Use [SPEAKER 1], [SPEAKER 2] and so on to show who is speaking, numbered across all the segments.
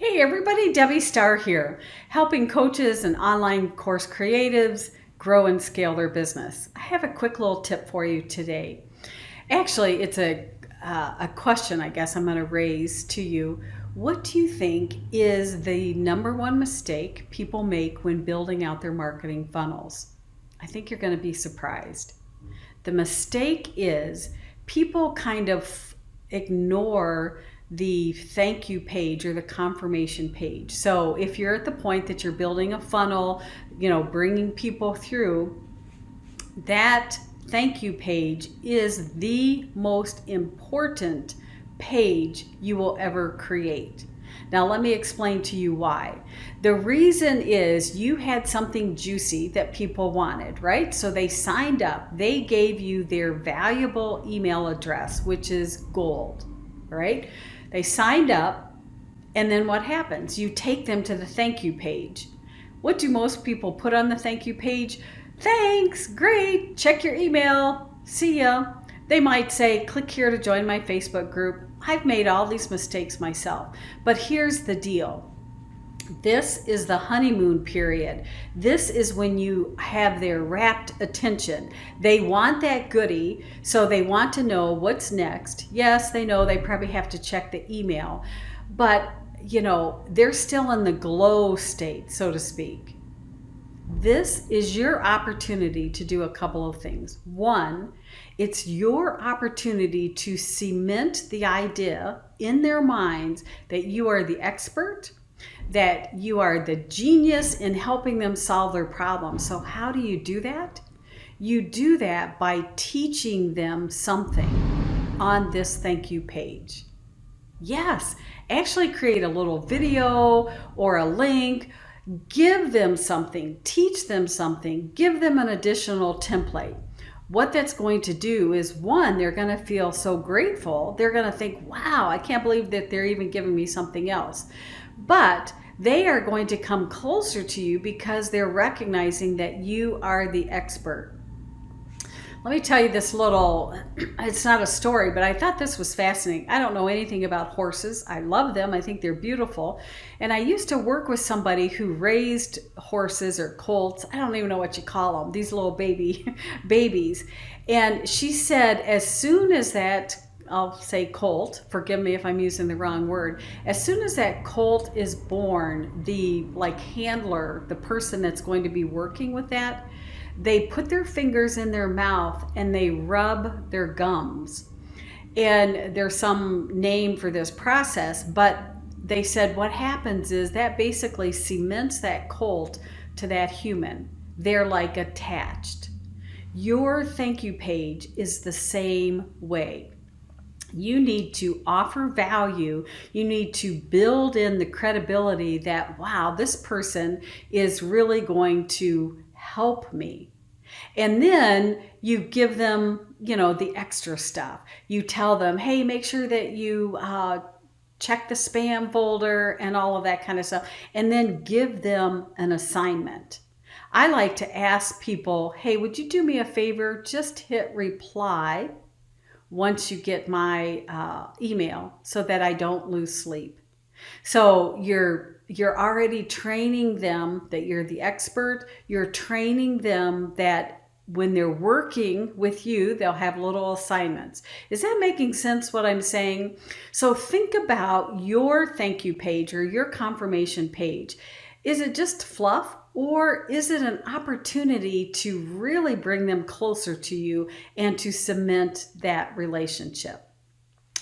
[SPEAKER 1] Hey everybody, Debbie Starr here, helping coaches and online course creatives grow and scale their business. I have a quick little tip for you today. Actually, it's a question I guess I'm going to raise to you. What do you think is the number one mistake people make when building out their marketing funnels? I think you're going to be surprised. The mistake is people kind of ignore the thank you page or the confirmation page. So if you're at the point that you're building a funnel, bringing people through, that thank you page is the most important page you will ever create. Now, let me explain to you why. The reason is you had something juicy that people wanted, right? So they signed up, they gave you their valuable email address, which is gold, right? They signed up, and then what happens? You take them to the thank you page. What do most people put on the thank you page? Thanks, great, check your email, see ya. They might say, click here to join my Facebook group. I've made all these mistakes myself, but here's the deal. This is the honeymoon period. This is when you have their rapt attention. They want that goodie, so they want to know what's next. Yes, they know they probably have to check the email, but they're still in the glow state, so to speak. This is your opportunity to do a couple of things. One, it's your opportunity to cement the idea in their minds that you are the expert, that you are the genius in helping them solve their problems. So how do you do that? You do that by teaching them something on this thank you page. Yes, actually create a little video or a link. Give them something, teach them something, give them an additional template. What that's going to do is, one, they're going to feel so grateful. They're going to think, wow, I can't believe that they're even giving me something else. But they are going to come closer to you because they're recognizing that you are the expert. Let me tell you this little, it's not a story, but I thought this was fascinating. I don't know anything about horses. I love them. I think they're beautiful. And I used to work with somebody who raised horses or colts. I don't even know what you call them, these little babies. And she said, as soon as that, I'll say colt, forgive me if I'm using the wrong word, as soon as that colt is born, the handler, the person that's going to be working with that, they put their fingers in their mouth and they rub their gums. And there's some name for this process, but they said what happens is that basically cements that colt to that human. They're like attached. Your thank you page is the same way. You need to offer value. You need to build in the credibility that, wow, this person is really going to help me. And then you give them, the extra stuff. You tell them, hey, make sure that you check the spam folder and all of that kind of stuff. And then give them an assignment. I like to ask people, hey, would you do me a favor? Just hit reply once you get my email so that I don't lose sleep. So you're already training them that you're the expert. You're training them that when they're working with you, they'll have little assignments. Is that making sense what I'm saying? So think about your thank you page or your confirmation page. Is it just fluff, or is it an opportunity to really bring them closer to you and to cement that relationship?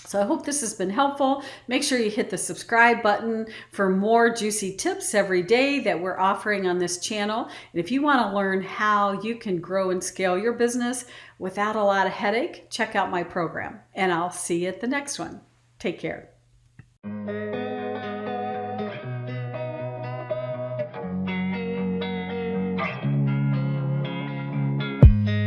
[SPEAKER 1] So I hope this has been helpful. Make sure you hit the subscribe button for more juicy tips every day that we're offering on this channel. And if you want to learn how you can grow and scale your business without a lot of headache, check out my program. And I'll see you at the next one. Take care.